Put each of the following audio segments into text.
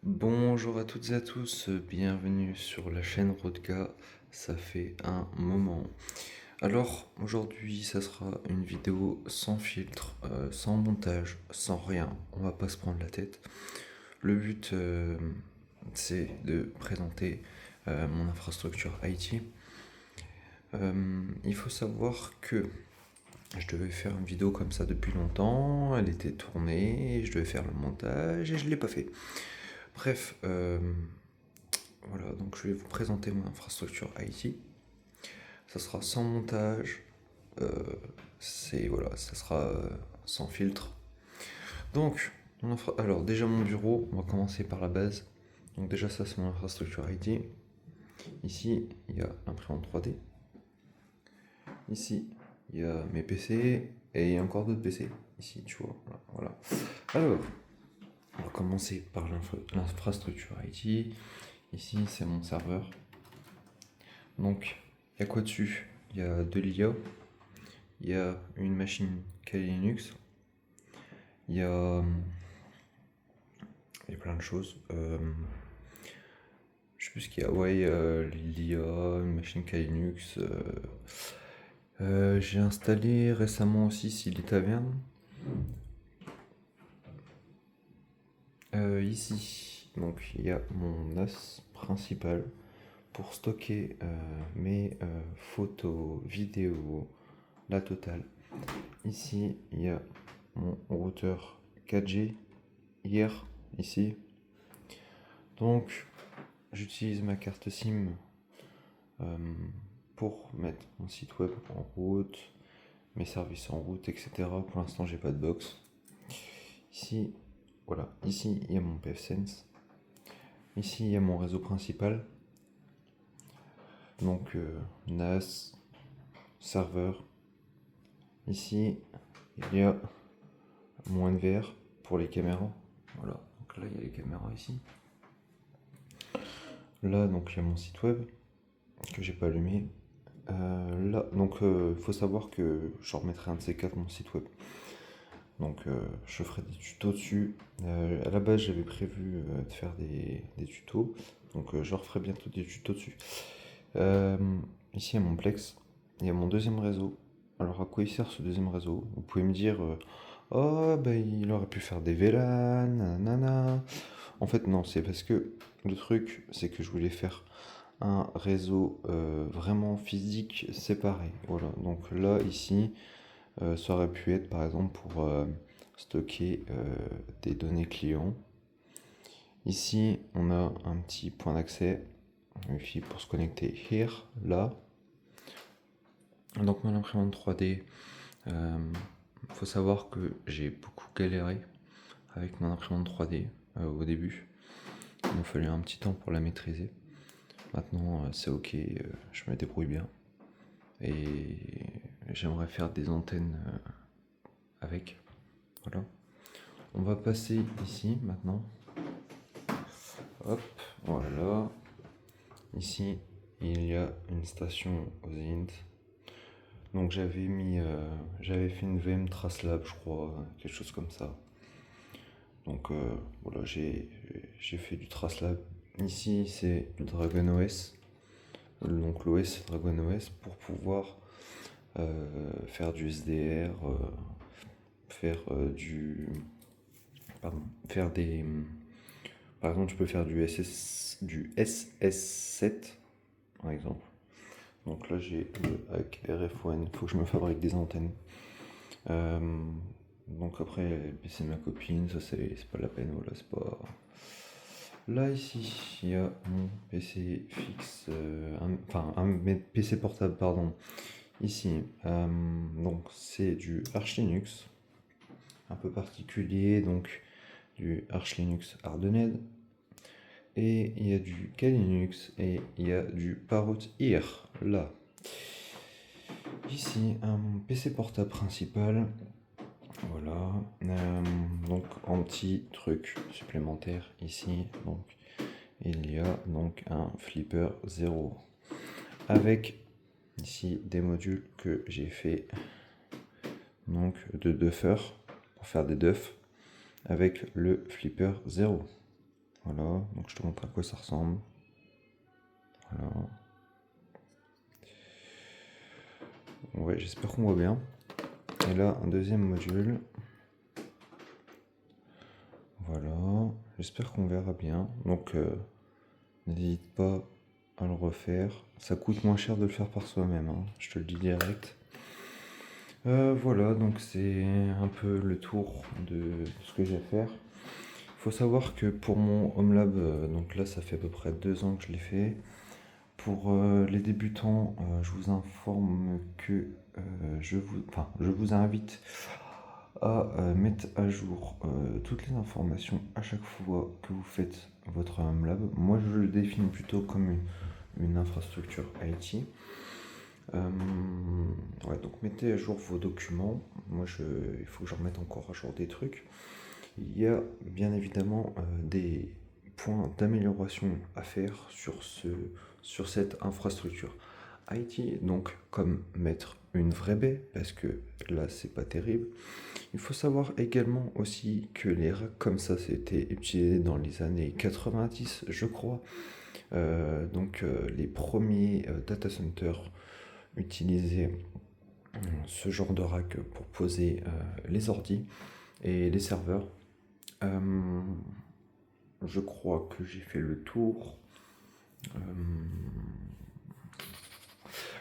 Bonjour à toutes et à tous, bienvenue sur la chaîne Rodka, ça fait un moment. Alors aujourd'hui ça sera une vidéo sans filtre, sans montage, sans rien, on va pas se prendre la tête. Le but c'est de présenter mon infrastructure IT. Il faut savoir que je devais faire une vidéo comme ça depuis longtemps, elle était tournée, je devais faire le montage et je l'ai pas fait. Bref, voilà, donc je vais vous présenter mon infrastructure IT. Ça sera sans montage, euh, voilà, ça sera sans filtre. Donc, alors déjà mon bureau, on va commencer par la base. Donc déjà ça c'est mon infrastructure IT. Ici il y a l'imprimante 3D. Ici il y a mes PC et il y a encore d'autres PC. Ici tu vois, voilà. Alors, on va commencer par l'infrastructure IT. Ici c'est mon serveur. Donc, il y a quoi dessus? Il y a de l'IA, il y a une machine Kali Linux, il y a, il y a plein de choses. Je sais plus ce qu'il y a. Ouais, l'IA, une machine Kali Linux. J'ai installé récemment aussi Silly Tavern. Ici, donc il y a mon NAS principal pour stocker mes photos, vidéos, la totale. Ici, il y a mon routeur 4G hier, ici. Donc, j'utilise ma carte SIM euh, pour mettre mon site web en route, mes services en route, etc. Pour l'instant, j'ai pas de box. Ici, voilà. Ici, il y a mon pfSense. Ici, il y a mon réseau principal. Donc, NAS, serveur. Ici, il y a mon NVR pour les caméras. Voilà. Donc là, il y a les caméras ici. Là, donc, il y a mon site web que j'ai pas allumé. Là, donc, faut savoir que je remettrai un de ces quatre mon site web. Donc, je ferai des tutos dessus. À la base, j'avais prévu de faire des tutos. Donc, je referai bientôt des tutos dessus. Euh, Ici, il y a mon Plex. Il y a mon deuxième réseau. Alors, à quoi il sert ce deuxième réseau? Vous pouvez me dire, oh, bah, il aurait pu faire des VLAN, nanana. En fait, non, c'est parce que le truc, c'est que je voulais faire un réseau vraiment physique séparé. Voilà, donc là, ici, ça aurait pu être par exemple pour stocker des données clients. Ici, on a un petit point d'accès Wi-Fi pour se connecter here, là. Donc mon imprimante 3D, faut savoir que j'ai beaucoup galéré avec mon imprimante 3D au début. Il m'a fallu un petit temps pour la maîtriser. Maintenant, c'est ok, je me débrouille bien. Et j'aimerais faire des antennes avec. Voilà. On va passer ici maintenant. Hop, voilà. Ici, il y a une station aux Int. Donc j'avais fait une VM Tracelab, je crois, quelque chose comme ça. Donc voilà, j'ai fait du Tracelab. Ici, c'est du Dragon OS. Donc l'OS, c'est Dragon OS pour pouvoir faire du SDR, faire pardon, faire des, par exemple, je peux faire du SS7, par exemple. Donc là, j'ai le hack RF1, il faut que je me fabrique des antennes. Euh, donc après, le PC de ma copine, ça c'est pas la peine, voilà, c'est pas. Là, ici, il y a mon PC fixe, enfin, un PC portable, pardon. Ici, donc c'est du Arch Linux, un peu particulier, donc du Arch Linux Hardened. Et il y a du Kali Linux et il y a du Parrot Ear, là. Ici, un PC portable principal. Voilà. Donc, en petit truc supplémentaire ici, donc, il y a donc un Flipper 0 avec ici des modules que j'ai fait donc de duffer pour faire des duffs avec le Flipper 0. Voilà, donc je te montre à quoi ça ressemble. Voilà. Ouais, j'espère qu'on voit bien. Et là, un deuxième module. Voilà, j'espère qu'on verra bien. Donc, n'hésite pas à le refaire. Ça coûte moins cher de le faire par soi-même, hein, je te le dis direct. Voilà, donc c'est un peu le tour de ce que j'ai à faire. Il faut savoir que pour mon Home Lab, donc là ça fait à peu près 2 ans que je l'ai fait. Pour les débutants, je vous informe que je vous invite à mettre à jour toutes les informations à chaque fois que vous faites votre Home Lab. Moi je le définis plutôt comme une infrastructure IT. Ouais, donc mettez à jour vos documents. Moi, il faut que je remette encore à jour des trucs. Il y a bien évidemment des points d'amélioration à faire sur cette infrastructure IT. Donc, comme mettre une vraie baie, parce que là, c'est pas terrible. Il faut savoir également aussi que les racks comme ça, c'était utilisé dans les années 90, je crois. Les premiers data centers utiliser ce genre de rack pour poser les ordis et les serveurs. Je crois que j'ai fait le tour.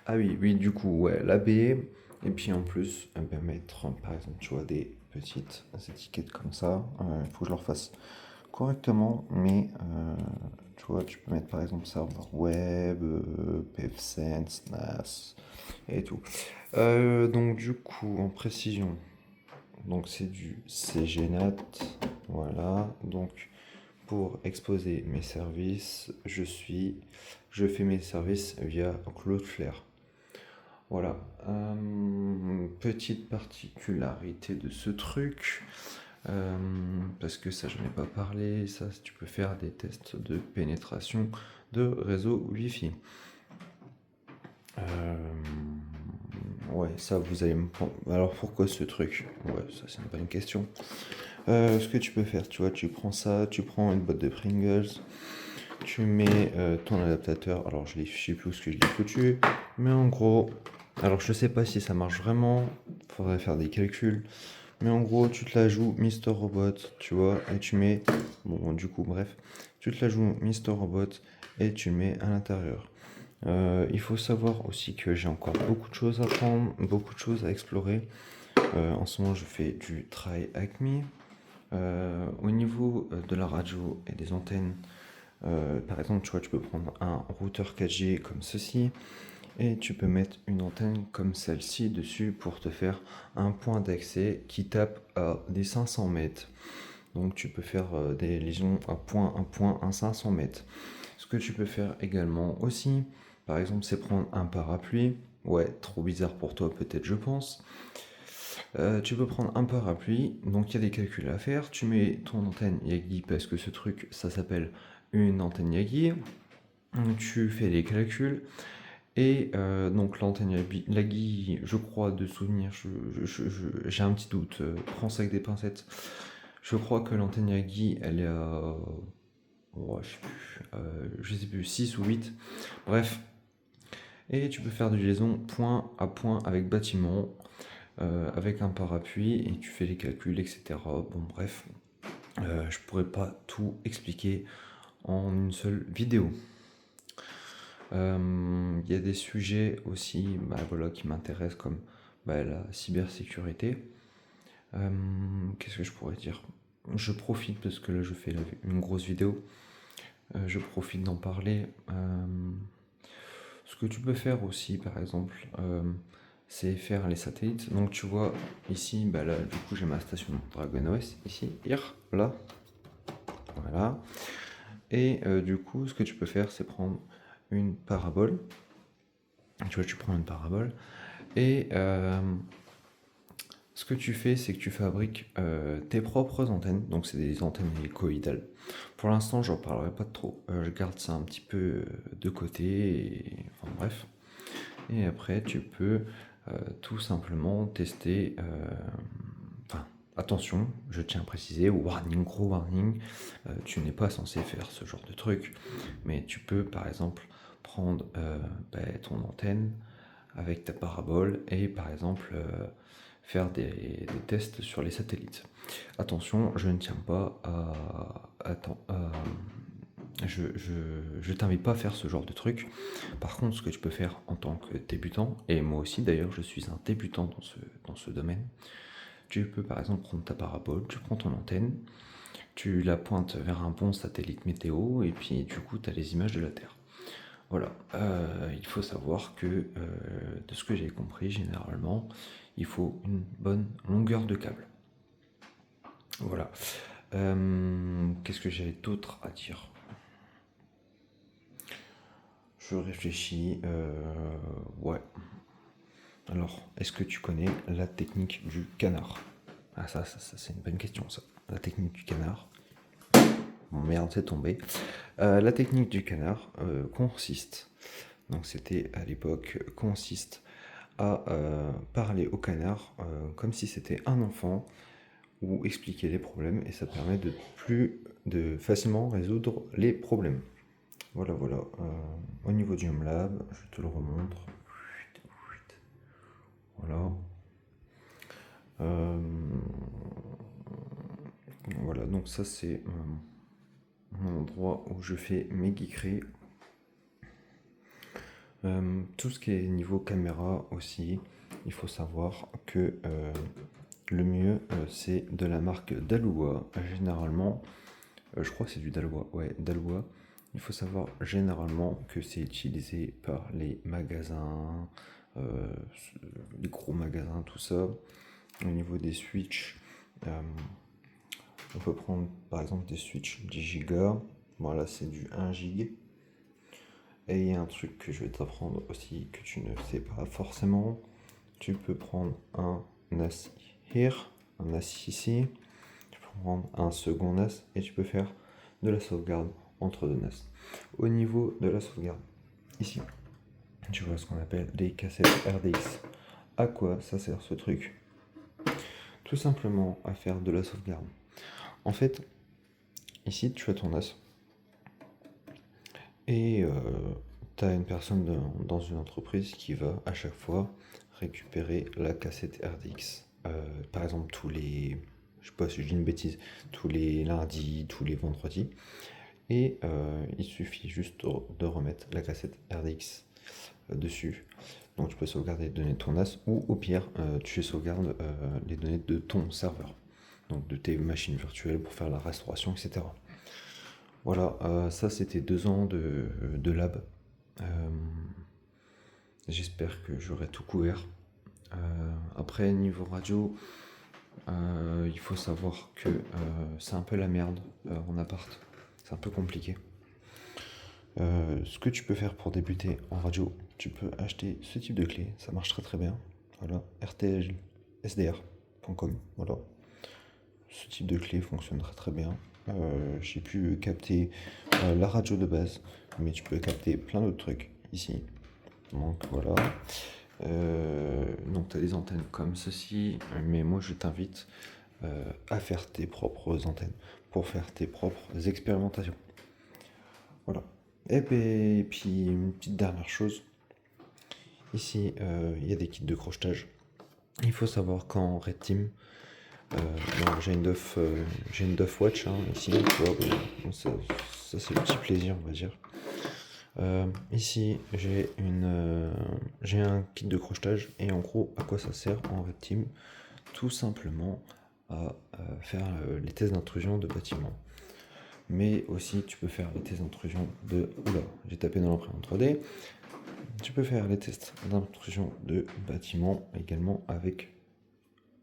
Ah oui, oui, du coup, ouais, la baie. Et puis en plus, mettre par exemple, tu vois, des petites étiquettes comme ça. Il faut que je leur fasse correctement, mais tu vois, tu peux mettre par exemple serveur web, pfSense, NAS et tout. Donc du coup, en précision, donc c'est du CGNAT, voilà. Donc pour exposer mes services, je fais mes services via Cloudflare. Voilà. Petite particularité de ce truc, parce que ça je n'ai pas parlé, ça tu peux faire des tests de pénétration de réseau Wi-Fi. Ouais, ça vous allez me prendre. Alors pourquoi ce truc? Ouais, ça c'est une bonne question. Ce que tu peux faire, tu vois, tu prends ça, tu prends une boîte de Pringles, tu mets ton adaptateur. Alors je sais plus où ce que je l'ai foutu, mais en gros, alors je sais pas si ça marche vraiment, faudrait faire des calculs. Mais en gros, tu te la joues Mister Robot, tu vois, et tu mets. Bon, du coup, bref, tu te la joues Mister Robot et tu le mets à l'intérieur. Il faut savoir aussi que j'ai encore beaucoup de choses à apprendre, beaucoup de choses à explorer. En ce moment, je fais du Try Acme. Au niveau de la radio et des antennes, par exemple, tu vois, tu peux prendre un routeur 4G comme ceci et tu peux mettre une antenne comme celle-ci dessus pour te faire un point d'accès qui tape à des 500 mètres. Donc tu peux faire des liaisons à point, à 500 mètres. Ce que tu peux faire également aussi, par exemple, c'est prendre un parapluie. Ouais, trop bizarre pour toi peut-être, je pense. Tu peux prendre un parapluie, donc il y a des calculs à faire. Tu mets ton antenne Yagi parce que ce truc, ça s'appelle une antenne Yagi. Tu fais les calculs. Et donc l'antenne Yagi, je crois de souvenir, j'ai un petit doute, prends ça avec des pincettes. Je crois que l'antenne Yagi, elle est à oh, je sais plus, 6 ou 8. Bref. Et tu peux faire des liaisons point à point avec bâtiment, avec un parapluie, et tu fais les calculs, etc. Bon, bref. Je pourrais pas tout expliquer en une seule vidéo. Il y a des sujets aussi voilà, qui m'intéressent comme la cybersécurité. Qu'est-ce que je pourrais dire? Je profite parce que là je fais une grosse vidéo. Je profite d'en parler. Ce que tu peux faire aussi, par exemple, c'est faire les satellites. Donc tu vois ici, là du coup j'ai ma station DragonOS ici, là, voilà. Et du coup, ce que tu peux faire, c'est prendre une parabole. Tu vois, tu prends une parabole et ce que tu fais, c'est que tu fabriques tes propres antennes. Donc, c'est des antennes hélicoïdales. Pour l'instant, j'en parlerai pas trop. Je garde ça un petit peu de côté. Enfin, bref. Et après, tu peux tout simplement tester. attention, je tiens à préciser, warning, gros warning, tu n'es pas censé faire ce genre de truc, mais tu peux par exemple prendre ton antenne avec ta parabole et par exemple faire des tests sur les satellites. Attention, je ne tiens pas je t'invite pas à faire ce genre de truc. Par contre, ce que tu peux faire en tant que débutant, et moi aussi d'ailleurs, je suis un débutant dans ce domaine, tu peux par exemple prendre ta parabole, tu prends ton antenne, tu la pointes vers un bon satellite météo, et puis du coup, tu as les images de la Terre. Voilà, il faut savoir que, de ce que j'ai compris, généralement, il faut une bonne longueur de câble. Voilà. Qu'est-ce que j'avais d'autre à dire? Je réfléchis. Ouais. Alors, est-ce que tu connais la technique du canard? Ah, ça c'est une bonne question, ça. La technique du canard. Bon, merde, c'est tombé. La technique du canard consiste, donc c'était à l'époque, consiste à parler au canard comme si c'était un enfant ou expliquer les problèmes, et ça permet de facilement résoudre les problèmes. Voilà, voilà. Au niveau du Home Lab, je te le remontre. Voilà. Voilà, donc ça c'est mon endroit où je fais mes geekeries. Tout ce qui est niveau caméra aussi, il faut savoir que le mieux c'est de la marque Dahua. Généralement, je crois que c'est du Dahua. Ouais, Dahua. Il faut savoir généralement que c'est utilisé par les magasins, les gros magasins, tout ça. Au niveau des switches, on peut prendre par exemple des switches 10 Go. Voilà, c'est du 1 Go. Et il y a un truc que je vais t'apprendre aussi que tu ne sais pas forcément. Tu peux prendre un NAS here, un NAS ici. Tu peux prendre un second NAS et tu peux faire de la sauvegarde entre deux NAS. Au niveau de la sauvegarde, ici, tu vois ce qu'on appelle des cassettes RDX. À quoi ça sert ce truc? Tout simplement à faire de la sauvegarde. En fait, ici, tu as ton NAS. Et tu as une personne dans une entreprise qui va à chaque fois récupérer la cassette RDX. Par exemple, je sais pas si je dis une bêtise, tous les lundis, tous les vendredis. Et il suffit juste de remettre la cassette RDX dessus. Donc tu peux sauvegarder les données de ton NAS, ou au pire, tu sauvegardes les données de ton serveur. Donc de tes machines virtuelles pour faire la restauration, etc. Voilà, ça c'était 2 ans de lab. J'espère que j'aurai tout couvert. Après, niveau radio, il faut savoir que c'est un peu la merde en appart. C'est un peu compliqué. Ce que tu peux faire pour débuter en radio, tu peux acheter ce type de clé, ça marche très très bien. Voilà, rtlsdr.com. Voilà. Ce type de clé fonctionne très très bien. J'ai pu capter la radio de base, mais tu peux capter plein d'autres trucs ici. Donc voilà. Donc tu as des antennes comme ceci, mais moi je t'invite à faire tes propres antennes pour faire tes propres expérimentations. Voilà. Et puis une petite dernière chose. Ici, il y a des kits de crochetage. Il faut savoir qu'en Red Team, j'ai une Duff Watch ici, tu vois, ça c'est le petit plaisir, on va dire. Ici, j'ai un kit de crochetage, et en gros, à quoi ça sert en Red Team? Tout simplement à faire les tests d'intrusion de bâtiments. Mais aussi, tu peux faire les tests d'intrusion de... Oula, j'ai tapé dans l'imprimante 3D. Tu peux faire les tests d'intrusion de bâtiments également avec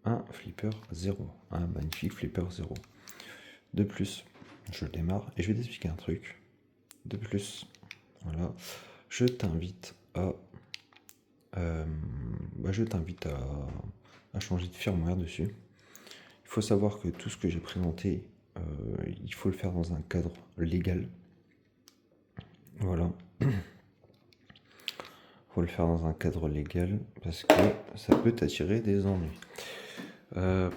un flipper 0, un magnifique flipper 0. De plus, je démarre et je vais t'expliquer un truc. De plus, voilà, je t'invite à changer de firmware dessus. Il faut savoir que tout ce que j'ai présenté, il faut le faire dans un cadre légal. Voilà. Il faut le faire dans un cadre légal parce que ça peut t'attirer des ennuis.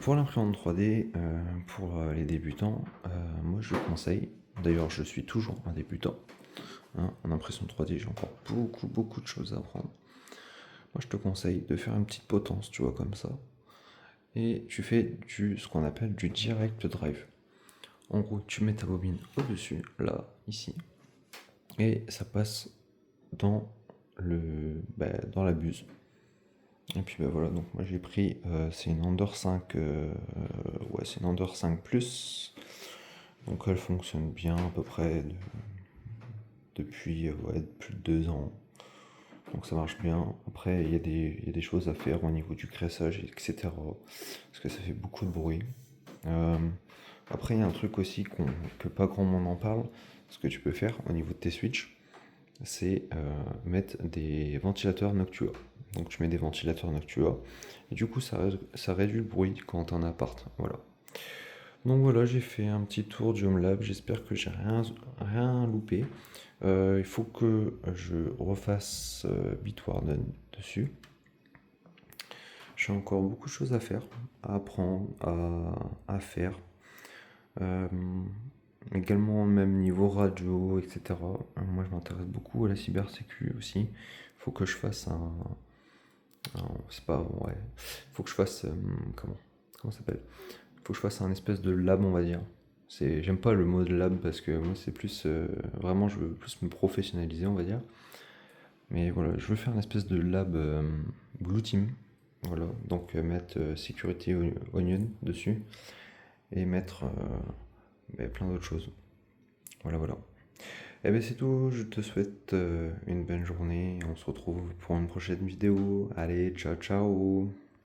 Pour l'imprimante 3D, pour les débutants, moi je conseille, d'ailleurs je suis toujours un débutant, hein, en impression 3D j'ai encore beaucoup de choses à apprendre. Moi je te conseille de faire une petite potence, tu vois, comme ça, et tu fais ce qu'on appelle du direct drive. En gros, tu mets ta bobine au-dessus, là, ici, et ça passe dans dans la buse. Et puis voilà, donc moi j'ai pris, c'est une Ender 5, ouais, c'est une Ender 5 Plus, donc elle fonctionne bien à peu près depuis ouais, plus de 2 ans. Donc ça marche bien. Après, il y a des choses à faire au niveau du graissage, etc. Parce que ça fait beaucoup de bruit. Euh, Après, il y a un truc aussi que pas grand monde en parle. Ce que tu peux faire au niveau de tes switches, c'est mettre des ventilateurs Noctua. Donc tu mets des ventilateurs Noctua. Et du coup, ça réduit le bruit quand t'es en appart. Voilà. Donc voilà, j'ai fait un petit tour du Home Lab. J'espère que j'ai rien loupé. Il faut que je refasse Bitwarden dessus. J'ai encore beaucoup de choses à faire, à apprendre, à faire. Euh, Également, même niveau radio, etc. Moi, je m'intéresse beaucoup à la cybersécu aussi. Il faut que je fasse c'est pas, ouais. Il faut que je fasse, comment ça s'appelle? Il faut que je fasse un espèce de lab, on va dire. J'aime pas le mot de lab parce que moi, c'est plus, vraiment, je veux plus me professionnaliser, on va dire. Mais voilà, je veux faire une espèce de lab Blue Team. Voilà, donc mettre Security Onion dessus et mettre plein d'autres choses. Voilà. Et bien c'est tout, je te souhaite une bonne journée. On se retrouve pour une prochaine vidéo. Allez, ciao ciao.